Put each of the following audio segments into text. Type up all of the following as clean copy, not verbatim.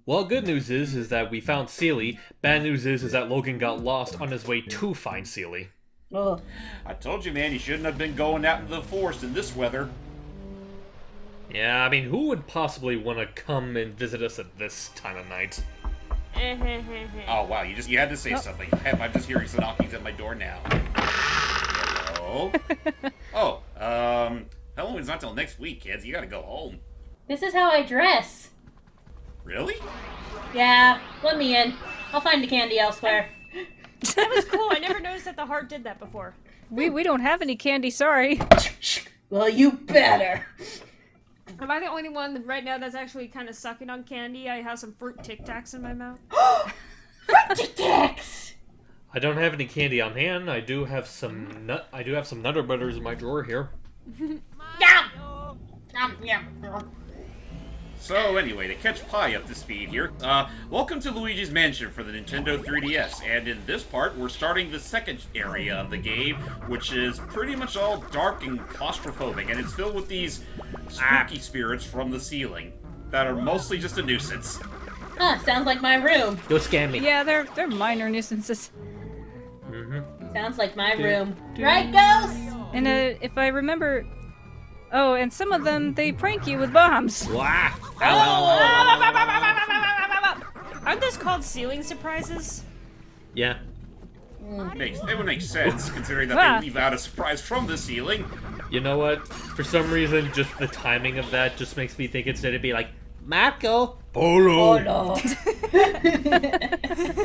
Well, good news is that we found Seely. Bad news is that Logan got lost on his way to find Seely. Oh. I told you, man, you shouldn't have been going out into the forest in this weather. Yeah, I mean, who would possibly want to come and visit us at this time of night? Oh, wow, you had to say something. I'm just hearing some knockings at my door now. Hello? Oh, Halloween's not till next week, kids. You gotta go home. This is how I dress. Really? Yeah, let me in. I'll find the candy elsewhere. That was cool. I never noticed that the heart did that before. We don't have any candy, sorry. Well, you better. Am I the only one right now that's actually kind of sucking on candy? I have some fruit Tic Tacs in my mouth. Fruit Tic Tacs! I don't have any candy on hand. I do have some Nutter Butters in my drawer here. Yum! Yum. So anyway, to catch Pi up to speed here, welcome to Luigi's Mansion for the Nintendo 3DS, and in this part, we're starting the second area of the game, which is pretty much all dark and claustrophobic, and it's filled with these spooky spirits from the ceiling that are mostly just a nuisance. Huh, sounds like my room. Don't scam me. Yeah, they're minor nuisances. Sounds like my room. Right, Ghost? And if I remember... Oh, and some of them, they prank you with bombs. Wah! Aren't those called ceiling surprises? Yeah. It would make sense, considering that they leave out a surprise from the ceiling. You know what? For some reason, just the timing of that just makes me think instead it'd be like, Marco! Polo! no.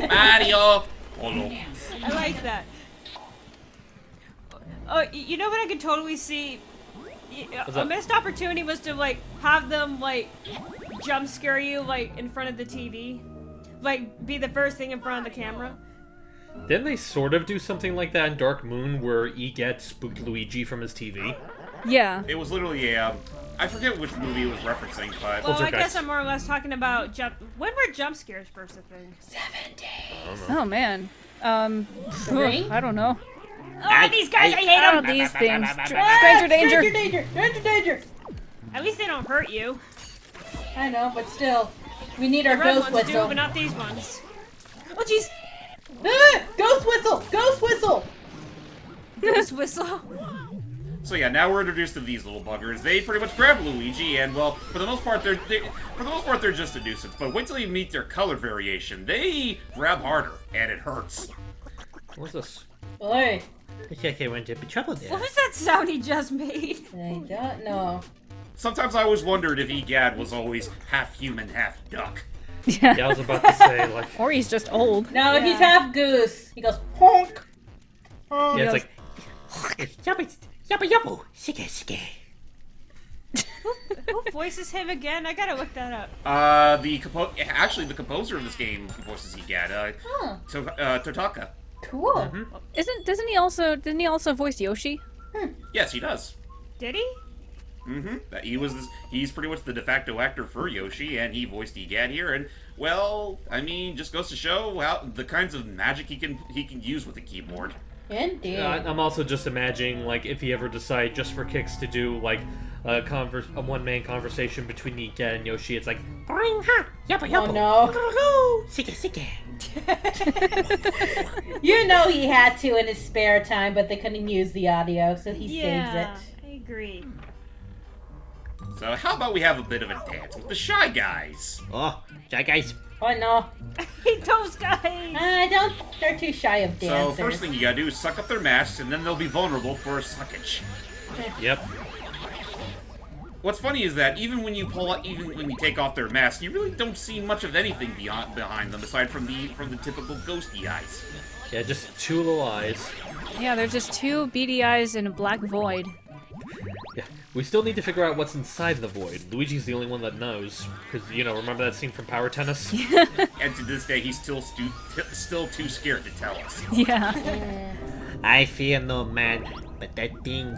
Mario! Polo. I like that. Oh, you know what I could totally see? A missed opportunity was to, like, have them, like, jump scare you, like, in front of the TV. Like, be the first thing in front of the camera. Didn't they sort of do something like that in Dark Moon where Egad spooked Luigi from his TV? Yeah. It was literally a, I forget which movie it was referencing, but... Well, I Poltergeist. guess I'm more or less talking about when were jump scares first a thing? 7 days. Oh, man. Three? I don't know. Oh, these guys, I hate Oh, them! these things. Ah, Stranger danger. Stranger danger! Stranger danger! At least they don't hurt you. I know, but still. We need our The red ghost ones do, whistle. but not these ones. Oh, jeez! Ah, ghost whistle! Ghost whistle! Ghost whistle. So yeah, now we're introduced to these little buggers. They pretty much grab Luigi, and well, for the most part, they're just a nuisance. But wait till you meet their color variation. They grab harder, and it hurts. What's this? Oi. I think I went to trouble there. What was that sound he just made? I don't know. Sometimes I always wondered if Egad was always half human, half duck. Yeah, I was about to say, like... Or he's just old. No, he's half goose. He goes, honk. Honk. Yeah, it's like... Yabba yabba, sike sike. Who voices him again? I gotta look that up. Actually, the composer of this game voices Egad, Totaka. Cool. Didn't he also voice Yoshi? Yes, he does. Did he? He's pretty much the de facto actor for Yoshi, and he voiced Egad here, and, well, I mean, just goes to show how the kinds of magic he can use with a keyboard. Indeed. I'm also just imagining, like, if he ever decide just for kicks to do, like, a one-man conversation between Egad and Yoshi, it's like... Oh no. Sike sike. You know he had to in his spare time, but they couldn't use the audio, so he saves it. I agree. So how about we have a bit of a dance with the Shy Guys? Oh, Shy Guys. Oh no. I hate those guys! They're too shy of dancers. So first thing you gotta do is suck up their masks, and then they'll be vulnerable for a suckage. Yep. What's funny is that even when you take off their mask, you really don't see much of anything behind them aside from the typical ghosty eyes. Yeah, just two little eyes. Yeah, they're just two beady eyes and a black void. Yeah, we still need to figure out what's inside the void. Luigi's the only one that knows, because, you know, remember that scene from Power Tennis? And to this day, he's still too scared to tell us. Yeah. I fear no man, but that thing,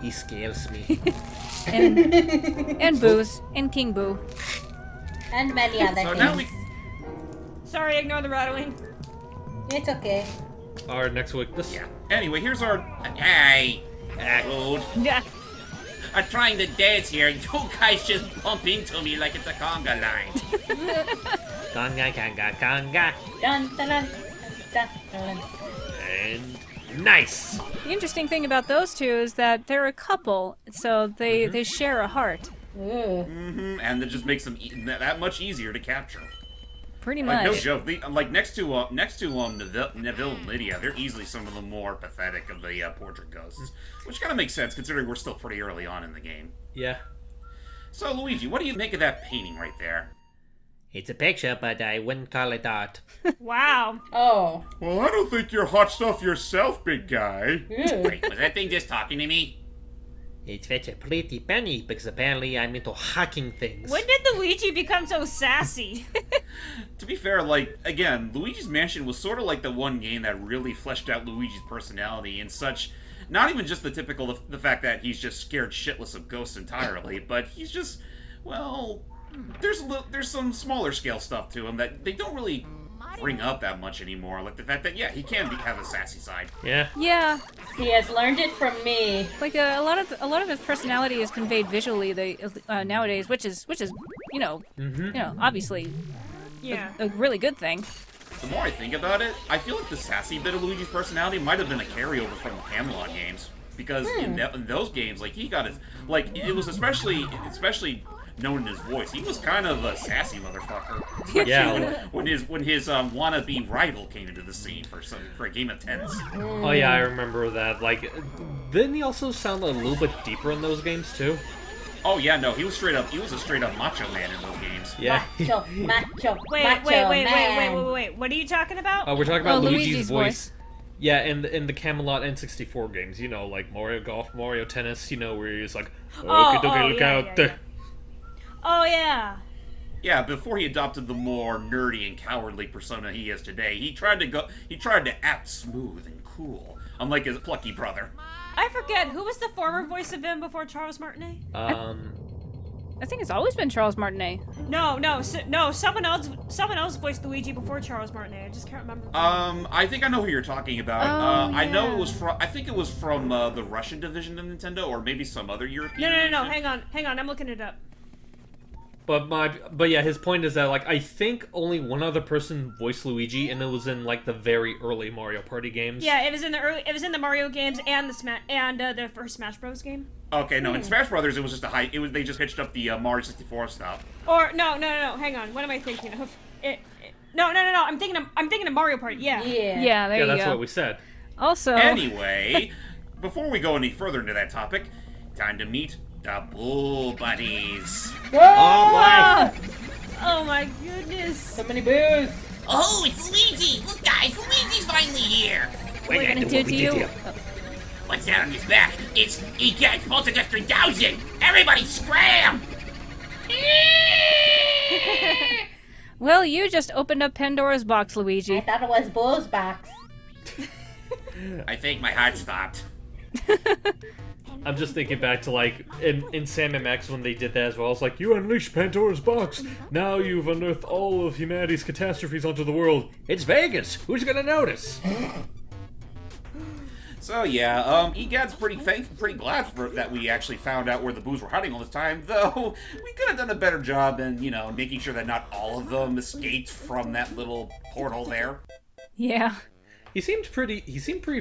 he scares me. And Boo's. And King Boo. And many other So things. now we... Sorry, ignore the rattling. It's okay. Our next week, Yeah. Anyway, here's our... Hey! Food. Yeah. are trying to dance here, and you guys just bump into me like it's a conga line. Conga, conga, conga. Dun, dun, dun, dun, dun. And nice! The interesting thing about those two is that they're a couple, so they share a heart. Ooh. And that just makes them that much easier to capture. Pretty Like, much. no joke. Like next to Neville and Lydia, they're easily some of the more pathetic of the portrait ghosts, which kind of makes sense considering we're still pretty early on in the game. Yeah. So Luigi, what do you make of that painting right there? It's a picture, but I wouldn't call it art. Wow. Oh. Well, I don't think you're hot stuff yourself, big guy. Ooh. Wait, was that thing just talking to me? It's such a pretty penny, because apparently I'm into hacking things. When did Luigi become so sassy? To be fair, like, again, Luigi's Mansion was sort of like the one game that really fleshed out Luigi's personality in such, not even just the fact that he's just scared shitless of ghosts entirely, but he's just, well, there's some smaller scale stuff to him that they don't really bring up that much anymore, like the fact that, yeah, he can have a sassy side. Yeah. Yeah, He has learned it from me. like a lot of his personality is conveyed visually nowadays, which is obviously Yeah. a really good thing. The more I think about it, I feel like the sassy bit of Luigi's personality might have been a carryover from the Camelot games. Because in those games, like, he got his, like, it was especially known in his voice. He was kind of a sassy motherfucker. Especially Yeah. when his wannabe rival came into the scene for a game of tennis. Oh yeah, I remember that. Like, didn't he also sound a little bit deeper in those games too? Oh yeah, no, he was a straight up macho man in those games. Yeah. Macho, macho, Wait, macho man. wait. What are you talking about? We're talking about Oh, Luigi's Luigi's voice. voice. Yeah, in the Camelot N64 games, you know, like Mario Golf, Mario Tennis, you know, where he's like, okay, look out. yeah. Oh, yeah. Yeah, before he adopted the more nerdy and cowardly persona he is today, he tried to act smooth and cool, unlike his plucky brother. I forget, who was the former voice of him before Charles Martinet? I think it's always been Charles Martinet. No, someone else voiced Luigi before Charles Martinet. I just can't remember. I think I know who you're talking about. Oh, I know yeah. it was from. I think it was from the Russian division of Nintendo, or maybe some other European. No, division. hang on, I'm looking it up. But yeah, his point is that, like, I think only one other person voiced Luigi, and it was in, like, the very early Mario Party games. Yeah, it was in the Mario games and the first Smash Bros game. Okay, no, in Smash Brothers, it was just they just hitched up the Mario 64 stuff. Or no, hang on, what am I thinking of? No, I'm thinking of Mario Party. Yeah. Yeah, there Yeah, you that's go. what we said. Also, Anyway, before we go any further into that topic, time to meet the Bull Buddies. Ah! Oh my goodness. So many boos. Oh, it's Luigi! Look, guys, Luigi's finally here! what are you gonna do to you? What's that on his back? It's EGAT Poltergeist 3000! Everybody scram! Well, you just opened up Pandora's box, I Luigi. thought it was Boo's box. I think my heart stopped. I'm just thinking back to, like, in Sam MX when they did that as well. It's like, you unleashed Pandora's box. Now you've unearthed all of humanity's catastrophes onto the world. It's Vegas. Who's gonna notice? So yeah, EGAD's pretty glad that we actually found out where the Boos were hiding all this time, though we could have done a better job in, making sure that not all of them escaped from that little portal there. Yeah. He seemed pretty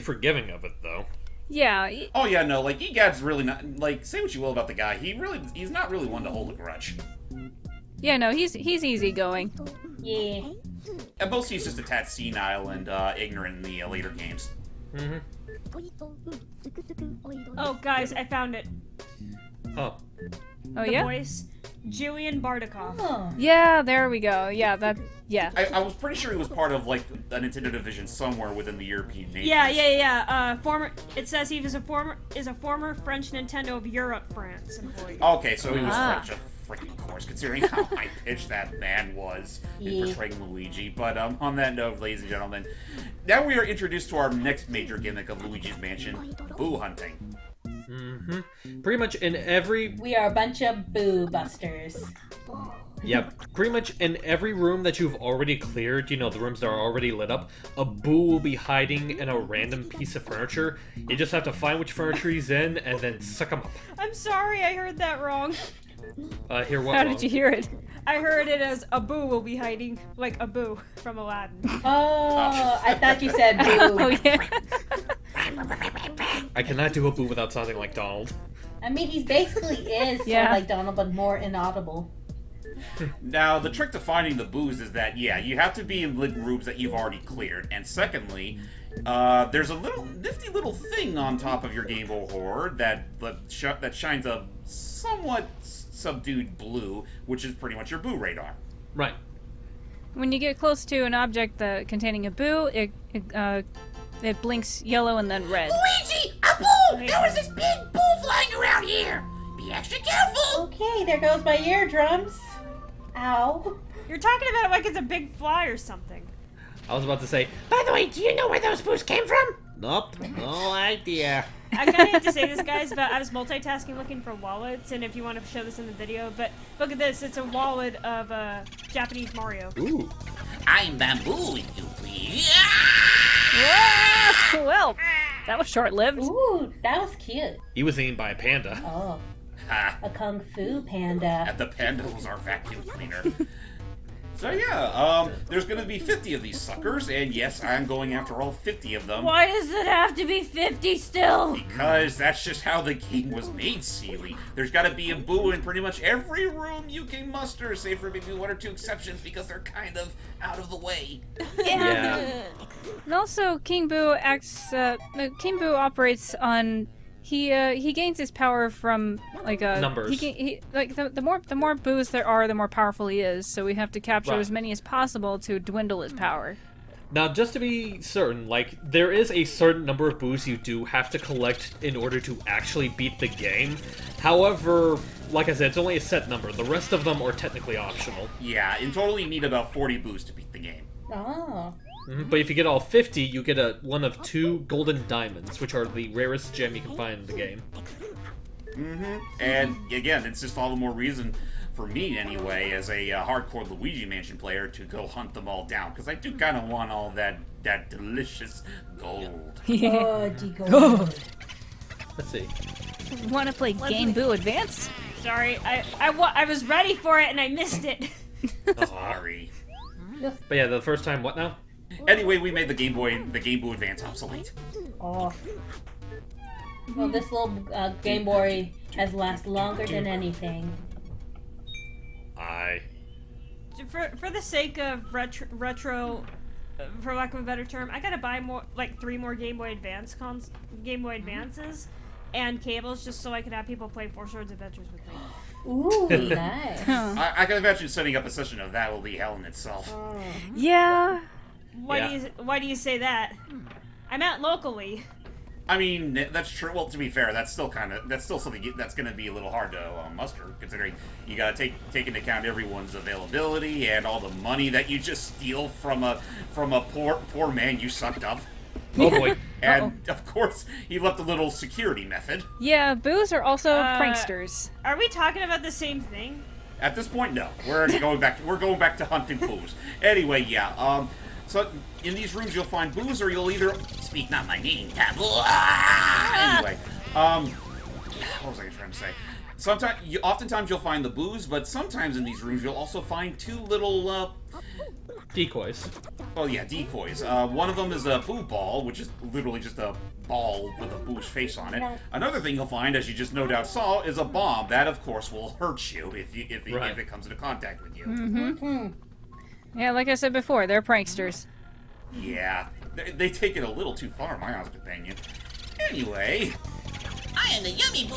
forgiving of it, though. Yeah. Oh yeah, no, like EGAD's really not, like, say what you will about the guy, he's not really one to hold a grudge. Yeah, no, he's easygoing. Yeah. And mostly he's just a tad senile and ignorant in the later games. Mm-hmm. Oh, guys, I found it. Oh. Oh, The yeah? voice, Julian Bardakov. Oh. Yeah, there we go. Yeah, yeah. I was pretty sure he was part of, like, a Nintendo division somewhere within the European nations. Yeah. It says he was a former French Nintendo of Europe, France employee. Okay, so he was Ah. French, of freaking course, considering how high pitched that man was in Yeah. portraying Luigi. But on that note, ladies and gentlemen, now we are introduced to our next major gimmick of Luigi's Mansion: boo hunting. Mm-hmm. Pretty much in every... We are a bunch of boo busters. Yep. Pretty much in every room that you've already cleared, you know, the rooms that are already lit up, a boo will be hiding in a random piece of furniture. You just have to find which furniture he's in and then suck him up. I'm sorry, I heard that wrong. Hear what? How did you hear it? I heard it as a boo will be hiding, like a boo from Aladdin. Oh, I thought you said boo. Oh yeah. I cannot do a boo without sounding like Donald. I mean, he basically is sort Yeah. of like Donald, but more inaudible. Now, the trick to finding the boos is that, yeah, you have to be in lit rooms that you've already cleared. And secondly, there's a little nifty little thing on top of your Game Boy Horror that shines a somewhat subdued blue, which is pretty much your boo radar. Right. When you get close to an object containing a boo, it blinks yellow and then red. Luigi, a boo! There was this big boo flying around here. Be extra careful. Okay, there goes my eardrums. Ow. You're talking about it like it's a big fly or something. I was about to say, By the way, do you know where those boos came from? nope, no idea. I kind of hate to say this, guys, but I was multitasking looking for wallets, and if you want to show this in the video, but look at this. It's a wallet of Japanese Mario. Ooh. I'm bamboo, if you please. Ah, well, that was short-lived. Ooh, that was cute. He was eaten by a panda. Oh, Ha! a kung fu panda. And the panda was our vacuum cleaner. So yeah, there's gonna be 50 of these suckers, and yes, I'm going after all 50 of them. Why does it have to be 50 still? Because that's just how the game was made, Seely. There's gotta be a boo in pretty much every room you can muster, save for maybe one or two exceptions, because they're kind of out of the way. Yeah. And also, King Boo operates on. He gains his power from like Numbers. The more boos there are, the more powerful he is. So we have to capture Right. as many as possible to dwindle his power. Now, just to be certain, like, there is a certain number of boos you do have to collect in order to actually beat the game. However, like I said, it's only a set number. The rest of them are technically optional. Yeah, in total you need about 40 boos to beat the game. Oh. But if you get all 50, you get one of 2 golden diamonds, which are the rarest gem you can find in the game. And again, it's just all the more reason for me, anyway, as a hardcore Luigi Mansion player, to go hunt them all down, because I do kind of want all that delicious gold. Oh, gold. Let's see. Want to play Game Boo Advance? Sorry, I was ready for it and I missed it. Sorry. But yeah, the first time, what now? Anyway, we made the Game Boy Advance obsolete. Oh. Well, this little Game Boy has lasted longer than anything. For the sake of retro, for lack of a better term, I gotta buy more, like 3 more Game Boy Advances and cables just so I could have people play Four Swords Adventures with me. Ooh, nice. I can imagine setting up a session of that will be hell in itself. Yeah. Why do you say that? I meant locally. I mean, that's true. Well, to be fair, that's still something that's going to be a little hard to muster, considering you got to take into account everyone's availability and all the money that you just steal from a poor man you sucked up. Oh boy. And of course, he left a little security method. Yeah, boos are also pranksters. Are we talking about the same thing? At this point, no. We're going back to hunting boos. Anyway, yeah. So in these rooms you'll find boos, or you'll either Speak not my name, taboo. anyway. What was I trying to say? Oftentimes you'll find the boos, but sometimes in these rooms you'll also find 2 little Decoys. well, yeah, decoys. One of them is a boo ball, which is literally just a ball with a boo's face on it. Another thing you'll find, as you just no doubt saw, is a bomb. That, of course, will hurt you if it comes into contact with you. Yeah, like I said before, they're pranksters. Yeah, they take it a little too far, in my honest opinion. Anyway, I am the yummy boo.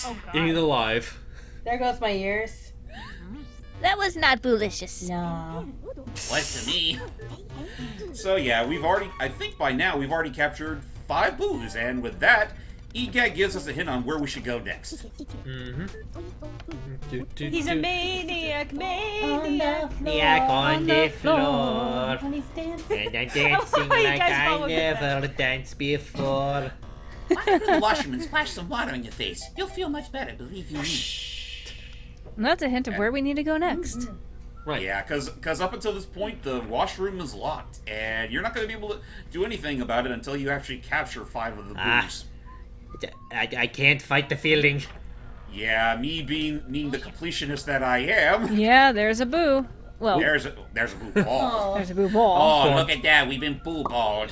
Oh god. Eating alive. There goes my ears. That was not boolicious. No. What's to me? so yeah, I think by now we've already captured 5 boos, and with that, EGAT gives us a hint on where we should go next. He's a maniac. Maniac on the floor. And he's dancing. And I'm dancing like I never danced before. Why don't you go to the washroom and splash some water on your face? You'll feel much better, believe you me. And that's a hint of where we need to go next. Right. Yeah, because up until this point, the washroom is locked, and you're not going to be able to do anything about it until you actually capture 5 of the boos. I can't fight the feeling. Yeah, me being the completionist that I am, Yeah, there's a boo. Well, there's a boo ball. there's a boo ball. Oh, look at that. We've been boo-balled.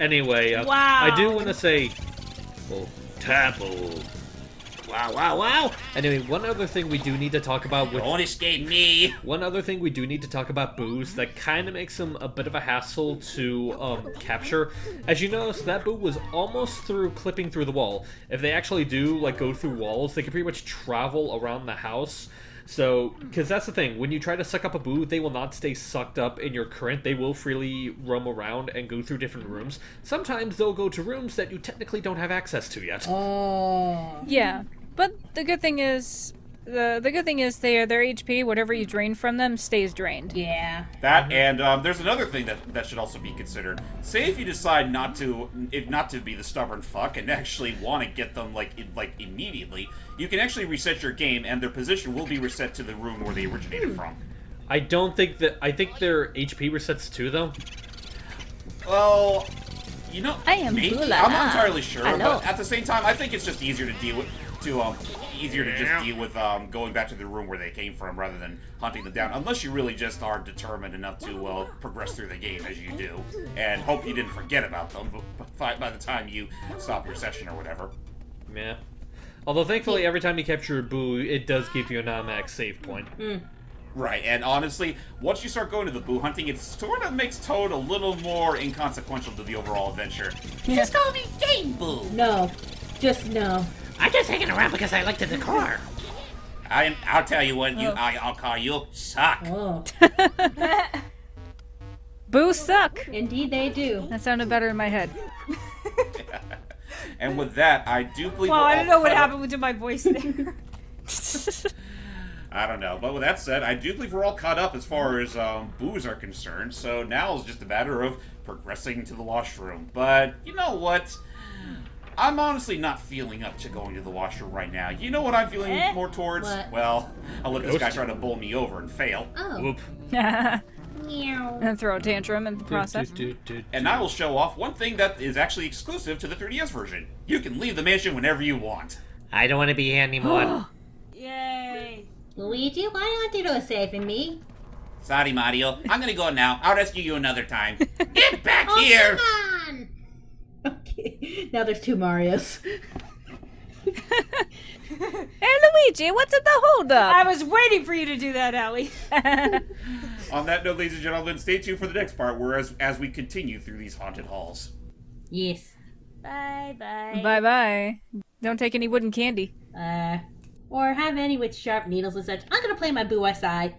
Anyway, Wow. I do want to say, well, taboo. Wow, wow, wow. Anyway, one other thing we do need to talk about with Don't escape me. one other thing we do need to talk about boos that kind of makes them a bit of a hassle to capture. As you notice, that boo was almost through clipping through the wall. If they actually do like go through walls, they can pretty much travel around the house. So, because that's the thing, when you try to suck up a boo, they will not stay sucked up in your current. They will freely roam around and go through different rooms. Sometimes they'll go to rooms that you technically don't have access to yet. Oh. Yeah, but the good thing is, their HP, whatever you drain from them, stays drained. Yeah. That and there's another thing that should also be considered. Say if you decide not to be the stubborn fuck and actually want to get them like immediately, you can actually reset your game and their position will be reset to the room where they originated from. I don't think that. I think their HP resets too, though. Well, you know, I am maybe. Bula. I'm not entirely sure, Hello. but at the same time, I think it's just easier to deal with. Going back to the room where they came from rather than hunting them down, unless you really just are determined enough to progress through the game as you do, and hope you didn't forget about them by the time you stop your session or whatever. Yeah. Although thankfully, every time you capture a boo, it does give you an automatic save point. Right, and honestly, once you start going to the boo hunting, it sort of makes Toad a little more inconsequential to the overall adventure. Just call me Game Boo. No. Just no. I'm just hanging around because I like the decor. I'll tell you what, I'll call you Suck. Oh. Boo suck! Indeed they do. That sounded better in my head. And with that, I do believe Well, we're I all don't know what caught up. happened to my voice there. I don't know, but with that said, I do believe we're all caught up as far as boos are concerned, so now it's just a matter of progressing to the washroom. But, you know what? I'm honestly not feeling up to going to the washroom right now. You know what I'm feeling more towards? What? Well, I'll let this guy try to bowl me over and fail. Oh. Whoop. Meow. And throw a tantrum in the process. And I will show off one thing that is actually exclusive to the 3DS version. You can leave the mansion whenever you want. I don't want to be here anymore. Yay. Luigi, why aren't you doing saving me? Sorry, Mario. I'm gonna go now. I'll rescue you another time. Get back here! Come on! Okay. Now there's 2 Marios. Hey, Luigi, what's at the holdup? I was waiting for you to do that, Allie. On that note, ladies and gentlemen, stay tuned for the next part, where as we continue through these haunted halls. Yes. Bye-bye. Bye-bye. Don't take any wooden candy. Or have any with sharp needles and such. I'm gonna play my Boo SI.